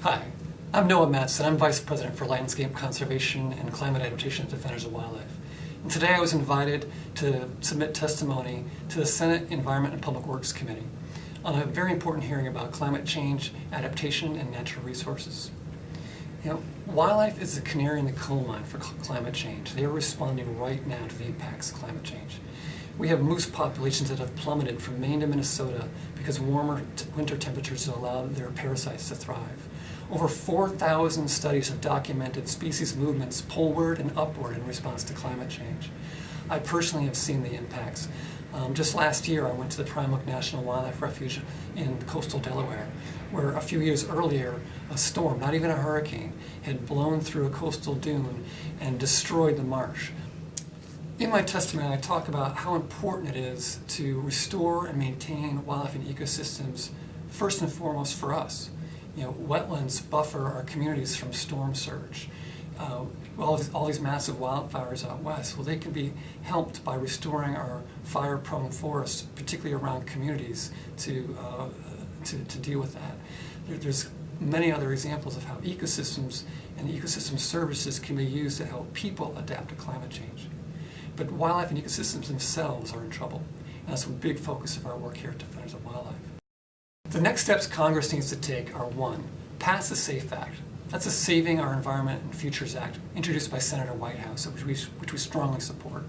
Hi, I'm Noah Matson. I'm Vice President for Landscape Conservation and Climate Adaptation at Defenders of Wildlife. And today I was invited to submit testimony to the Senate Environment and Public Works Committee on a very important hearing about climate change, adaptation, and natural resources. Wildlife is the canary in the coal mine for climate change. They are responding right now to the impacts of climate change. We have moose populations that have plummeted from Maine to Minnesota because warmer winter temperatures allow their parasites to thrive. Over 4,000 studies have documented species movements poleward and upward in response to climate change. I personally have seen the impacts. Just last year I went to the Primahook National Wildlife Refuge in coastal Delaware, where a few years earlier a storm, not even a hurricane, had blown through a coastal dune and destroyed the marsh. In my testimony I talk about how important it is to restore and maintain wildlife and ecosystems first and foremost for us. Wetlands buffer our communities from storm surge. All these massive wildfires out west, well, they can be helped by restoring our fire-prone forests, particularly around communities, to deal with that. There's many other examples of how ecosystems and ecosystem services can be used to help people adapt to climate change. But wildlife and ecosystems themselves are in trouble, and that's a big focus of our work here at Defenders of Wildlife. The next steps Congress needs to take are: 1, pass the SAFE Act. That's a Saving Our Environment and Futures Act introduced by Senator Whitehouse, which we strongly support.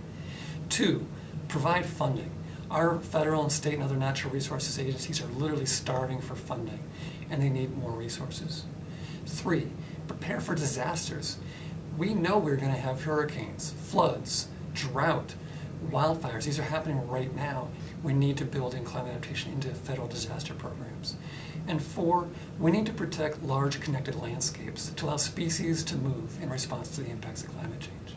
2, provide funding. Our federal and state and other natural resources agencies are literally starving for funding, and they need more resources. 3, prepare for disasters. We know we're going to have hurricanes, floods, drought, wildfires. These are happening right now. We need to build in climate adaptation into federal disaster programs. And 4, we need to protect large connected landscapes to allow species to move in response to the impacts of climate change.